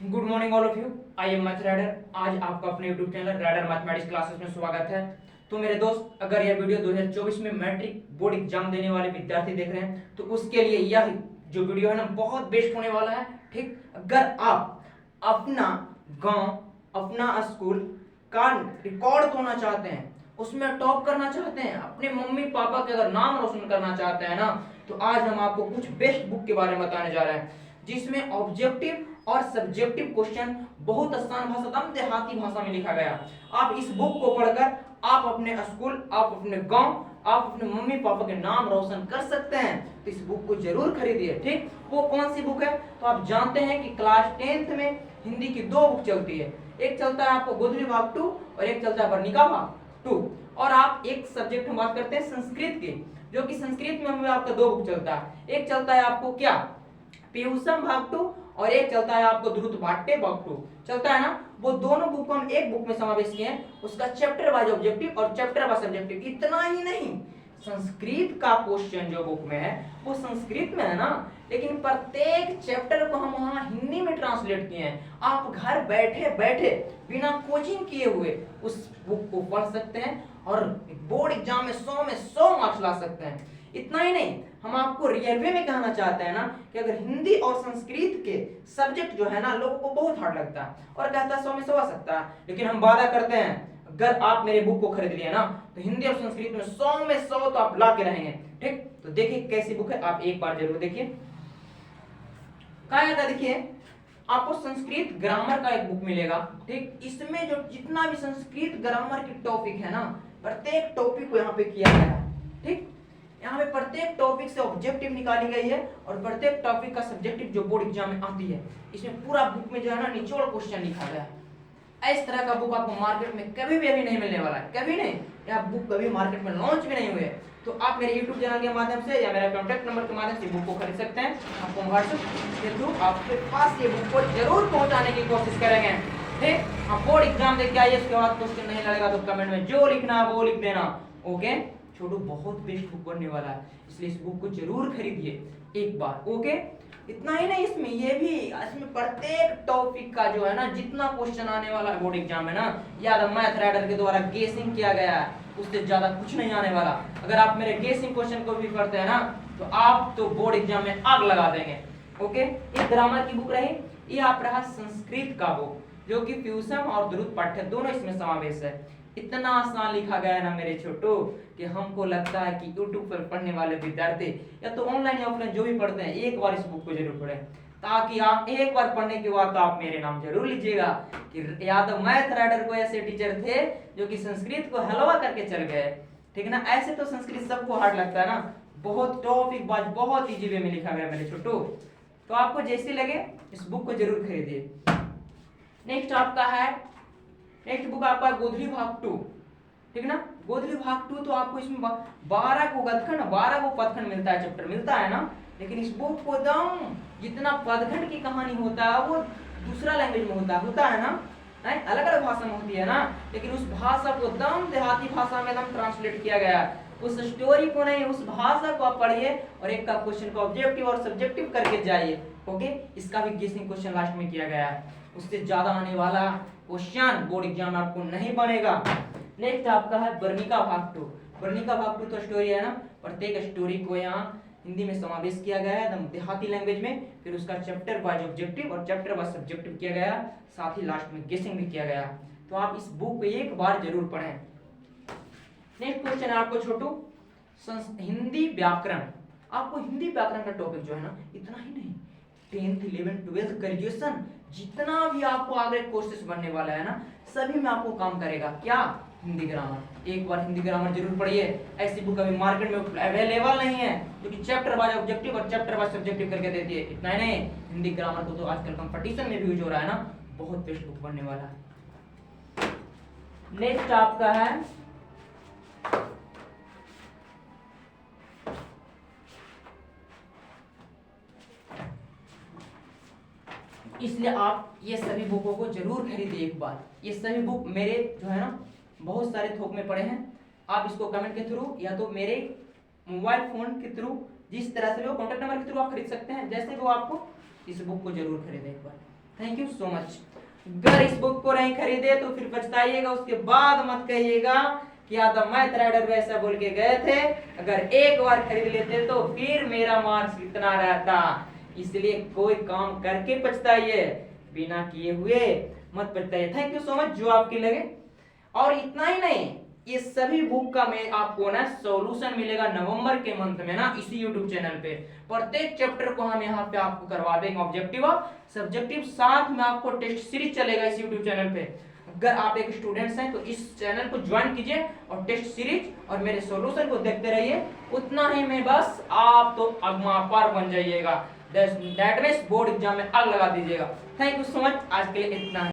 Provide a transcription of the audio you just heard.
Good morning all of you. I am math rider. आज आपका अपने YouTube channel rider mathematics classes में स्वागत है। तो मेरे दोस्त, अगर यह वीडियो 2024 में मैट्रिक बोर्ड एग्जाम देने वाले विद्यार्थी देख रहे हैं तो उसके लिए यह जो वीडियो है ना बहुत बेस्ट होने वाला है। ठीक, अगर आप अपना गांव, अपना स्कूल का रिकॉर्ड तोड़ना चाहते हैं, उसमें टॉप करना चाहते हैं, अपने मम्मी पापा के अगर नाम रोशन करना चाहते हैं ना, तो आज हम आपको कुछ बेस्ट बुक के बारे में बताने जा रहे हैं जिसमें ऑब्जेक्टिव और सब्जेक्टिव क्वेश्चन बहुत आसान भाषा, एकदम देहाती भाषा में लिखा गया। आप इस बुक को पढ़कर आप अपने स्कूल, आप अपने गांव, आप अपने मम्मी पापा के नाम रोशन कर सकते हैं। तो इस बुक को जरूर खरीदिए। ठीक, वो कौन सी बुक है? तो आप जानते हैं कि क्लास 10th में हिंदी की दो बुक चलती है। एक चलता है आपको गोधली भाग 2 और एक चलता है वर्णिका भाग 2। और आप एक सब्जेक्ट हम बात करते हैं संस्कृत की, जो कि संस्कृत में आपका दो बुक चलता है। एक चलता है आपको क्या, पीयूषम भाग 2, और एक चलता है आपको ध्रुत भाट्टे भाग 2 चलता है ना। वो दोनों बुक को हम एक बुक में समावेश किए हैं, उसका चैप्टर वाइज ऑब्जेक्टिव और चैप्टर वाइज सब्जेक्टिव। इतना ही नहीं, संस्कृत का क्वेश्चन जो बुक में है वो संस्कृत में है ना, लेकिन प्रत्येक चैप्टर को हम वहां हिंदी में ट्रांसलेट किए हैं। आप घर बैठे बैठे बिना कोचिंग किए हुए उस बुक को पढ़ सकते हैं और बोर्ड एग्जाम में 100 में 100 मार्क्स ला सकते हैं। इतना ही नहीं, हम आपको रियल वे में कहना चाहते हैं ना कि अगर हिंदी और संस्कृत के सब्जेक्ट जो है ना लोगों को बहुत हार्ड लगता है और कहता है 100 में 100 आ सकता है, लेकिन हम वादा करते हैं अगर आप मेरे बुक को खरीद लिए ना तो हिंदी और संस्कृत में 100 में 100 तो आप ला के रहेंगे। ठीक, तो देखिए कैसी बुक है, आप एक बार जरूर देखिए। क्या देखिए, आपको संस्कृत ग्रामर का एक बुक मिलेगा। ठीक, इसमें जो जितना भी संस्कृत ग्रामर की टॉपिक है ना, प्रत्येक टॉपिक को यहाँ पे किया गया है। ठीक, यहाँ पे प्रत्येक टॉपिक से ऑब्जेक्टिव निकाली गई है और प्रत्येक टॉपिक का सब्जेक्टिव जो बोर्ड एग्जाम में आती है, इसमें पूरा बुक में जो है ना निचोड़ क्वेश्चन लिखा गया है। इस तरह का बुक आपको मार्केट में कभी भी अभी नहीं मिलने वाला है, कभी नहीं। यह बुक कभी मार्केट में लॉन्च भी नहीं हुए। तो आप मेरे YouTube चैनल के माध्यम से या मेरा कॉन्टैक्ट नंबर के माध्यम से बुक को खरीद सकते हैं। आपको व्हाट्सएप के थ्रू आपके पास ये बुक को जरूर पहुंचाने की कोशिश करेंगे। ठीक, आप बोर्ड एग्जाम देख के आइए, उसके बाद क्वेश्चन नहीं लगेगा तो कमेंट में जो लिखना है वो लिख देना। ओके, छोटू बहुत बेस्ट बुक बनने वाला है, इसलिए इस बुक को जरूर खरीदिए एक बार। ओके, इतना ही नहीं, इसमें ये भी, इसमें प्रत्येक टॉपिक का जो है ना जितना क्वेश्चन आने वाला है बोर्ड एग्जाम में ना, याद मैथ राइडर के द्वारा गेसिंग किया गया है, उससे ज्यादा कुछ नहीं आने वाला। अगर आप मेरे गेसिंग क्वेश्चन को भी पढ़ते हैं ना तो आप तो बोर्ड एग्जाम में आग लगा देंगे। ओके, ये ग्रामर की बुक रही। ये आप रहा संस्कृत का बुक, जो कि पीयूषम और ध्रुत पाठ्य दोनों इसमें समावेश है। इतना आसान लिखा गया है ना मेरे छोटू कि हमको लगता है कि YouTube पर पढ़ने वाले विद्यार्थी या तो ऑनलाइन या ऑफलाइन जो भी पढ़ते हैं एक बार इस बुक को जरूर पढ़ें, ताकि आप एक बार पढ़ने के बाद तो आप मेरे नाम जरूर लीजिएगा कि या तो मैथ राइडर को ऐसे टीचर थे जो कि संस्कृत को हलवा करके चल गए। ठीक है ना, ऐसे तो संस्कृत सबको हार्ड लगता है ना, बहुत टॉपिक वाइज बहुत इजी वे में लिखा गया मेरे छोटू। तो आपको जैसे लगे इस बुक को जरूर खरीदिए। नेक्स्ट आपका है, नेक्स्ट बुक आपका गोधली भाग 2। ठीक ना, गोधली भाग 2 तो आपको इसमें 12 को गदखंड, 12 को पदखंड मिलता है, चैप्टर मिलता है ना, लेकिन इस बुक को दम जितना पदखंड की कहानी होता है वो दूसरा लैंग्वेज में होता है ना, अलग अलग भाषा में होती है ना, लेकिन उस भाषा को दम देहाती भाषा में दम ट्रांसलेट किया गया है। उस स्टोरी को नहीं, उस भाषा को आप पढ़िए और एक का क्वेश्चन को ऑब्जेक्टिव और सब्जेक्टिव करके जाइए। ओके, इसका भी गेसिंग क्वेश्चन लास्ट में किया गया है, उससे ज्यादा आने वाला क्वेश्चन बोर्ड एग्जाम में आपको नहीं बनेगा। नेक्स्ट आपका है वर्णिका भाग 2। वर्णिका भाग 2 तो स्टोरी है ना, प्रत्येक स्टोरी को यहाँ हिंदी में समावेश किया गया है एकदम देहाती लैंग्वेज में, फिर उसका चैप्टर वाइज ऑब्जेक्टिव और चैप्टर वाइज सब्जेक्टिव किया गया, साथ ही लास्ट में गेसिंग भी किया गया। तो आप इस बुक को एक बार जरूर पढ़ें। नेक्स्ट क्वेश्चन है आपको छोटू, हिंदी व्याकरण। आपको हिंदी व्याकरण का टॉपिक जो है ना, इतना ही नहीं, 10th 11th 12th ग्रेजुएशन जितना भी आपको आगे कोर्सेस बनने वाला है ना, सभी में आपको काम करेगा। क्या? हिंदी ग्रामर। एक बार हिंदी ग्रामर जरूर पढ़िए। ऐसी बुक अभी मार्केट में अवेलेबल नहीं है जो कि चैप्टर वाइज ऑब्जेक्टिव और चैप्टर वाइज सब्जेक्टिव करके देती है। इतना ही नहीं, हिंदी ग्रामर को तो आजकल कंपटीशन में भी यूज हो रहा है ना, बहुत बेस्ट बुक बनने वाला है। नेक्स्ट आपका है इसलिए आप ये सभी बुकों को जरूर खरीदिए एक बार। ये सभी बुक मेरे जो है ना बहुत सारे थोक में पड़े हैं। आप इसको कमेंट के थ्रू या तो मेरे मोबाइल फोन के थ्रू जिस तरह से भी हो, कॉन्टैक्ट नंबर के थ्रू आप खरीद सकते हैं, जैसे भी हो आपको इस बुक को जरूर खरीदें एक बार। Thank you so much. अगर इस बुक को नहीं खरीदे तो फिर पछताइएगा, उसके बाद मत कहिएगा कि या द मैथ राइडर वैसा बोल के गए थे, अगर एक बार खरीद लेते तो फिर मेरा मार्क्स इतना रहता। इसलिए कोई काम करके पछताइए, बिना किए हुए मत पछताइए। थैंक यू सो मच जो आपके लगे। और इतना ही नहीं, ये सभी बुक का मैं आपको ना सॉल्यूशन मिलेगा नवंबर के मंथ में ना इसी यूट्यूब चैनल पे। प्रत्येक चैप्टर को हम यहाँ पे आपको करवा देंगे ऑब्जेक्टिव और सब्जेक्टिव, साथ में आपको टेस्ट सीरीज चलेगा इस यूट्यूब चैनल पे। अगर आप एक स्टूडेंट्स हैं तो इस चैनल को ज्वाइन कीजिए और टेस्ट सीरीज और मेरे सॉल्यूशन को देखते रहिए। उतना ही में बस आप तो अगमा पार बन जाइएगा, दैट मींस बोर्ड एग्जाम में आग लगा दीजिएगा। थैंक यू सो मच, आज के लिए इतना है।